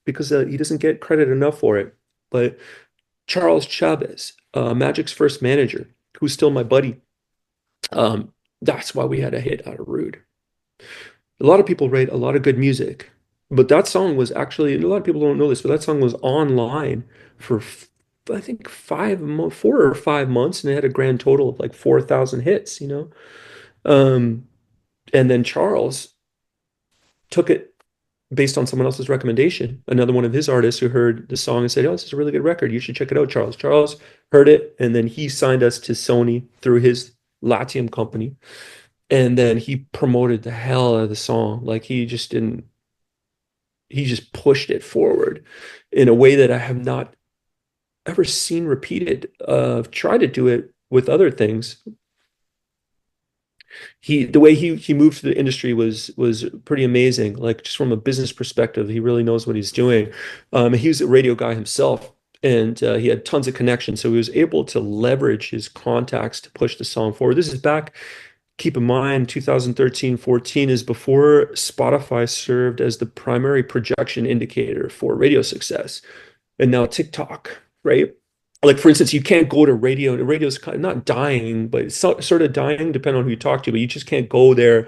because he doesn't get credit enough for it. But Charles Chavez, Magic's first manager, who's still my buddy, that's why we had a hit out of Rude. A lot of people write a lot of good music, but that song was actually, and a lot of people don't know this, but that song was online for I think 4 or 5 months, and it had a grand total of like 4,000 hits, you know? Um, and then Charles took it based on someone else's recommendation. Another one of his artists who heard the song and said, "Oh, this is a really good record. You should check it out, Charles." Charles heard it, and then he signed us to Sony through his Latium company. And then he promoted the hell out of the song. Like he just didn't, he just pushed it forward in a way that I have not ever seen repeated. I've tried to do it with other things. The way he moved through the industry was pretty amazing. Like just from a business perspective, he really knows what he's doing. He was a radio guy himself, and he had tons of connections, so he was able to leverage his contacts to push the song forward. This is back. Keep in mind, 2013, 14 is before Spotify served as the primary projection indicator for radio success. And now TikTok, right? Like for instance, you can't go to radio, and radio's kind of not dying, but it's sort of dying depending on who you talk to, but you just can't go there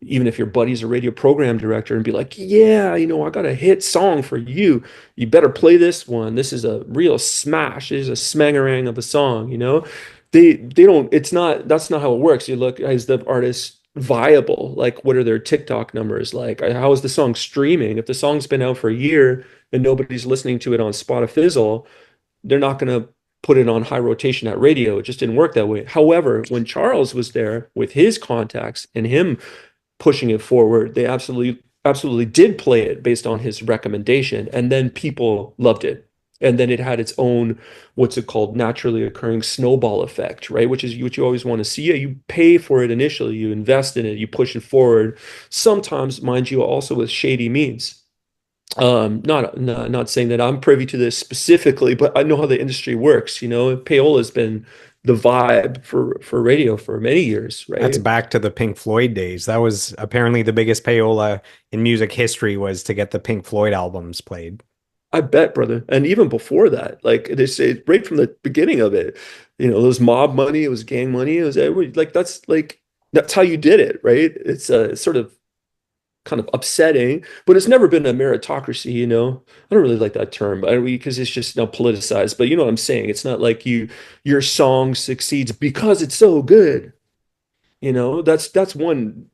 even if your buddy's a radio program director and be like, yeah, I got a hit song for you. You better play this one. This is a real smash. It is a smangarang of a song, They don't, it's not, that's not how it works. You look, is the artist viable? Like, what are their TikTok numbers like? How is the song streaming? If the song's been out for a year and nobody's listening to it on Spotify, they're not going to put it on high rotation at radio. It just didn't work that way. However, when Charles was there with his contacts and him pushing it forward, they absolutely did play it based on his recommendation, and then people loved it. And then it had its own, what's it called, naturally occurring snowball effect, right? Which is what you always want to see. Yeah, you pay for it initially, you invest in it, you push it forward. Sometimes, mind you, also with shady means. Not saying that I'm privy to this specifically, but I know how the industry works. Payola has been the vibe for radio for many years, That's right? back to the Pink Floyd days. That was apparently the biggest payola in music history was to get the Pink Floyd albums played. I bet, brother. And even before that, like they say right from the beginning of it, it was mob money, it was gang money, it was like that's how you did it, right? It's sort of kind of upsetting, but it's never been a meritocracy. I don't really like that term, but because it's just now politicized. But you know what I'm saying? It's not like your song succeeds because it's so good. That's one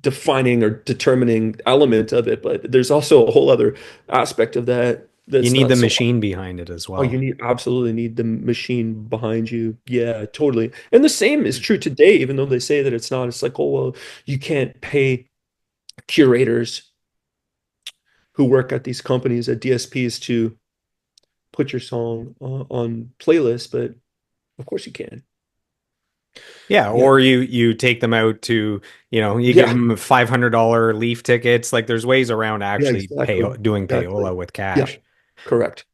defining or determining element of it, but there's also a whole other aspect of that You that's need not the so. machine behind it as Oh, you well. absolutely need the machine behind you. Yeah, totally. And the same is true today, even though they say that it's not. It's like, oh well, you can't pay curators who work at these companies at DSPs to put your song on playlists, but of course you can. Yeah, Yeah, or you take them out to, you give yeah, them $500 Leaf tickets. Like there's ways around yeah, actually exactly, doing exactly. payola with Yeah, cash. correct.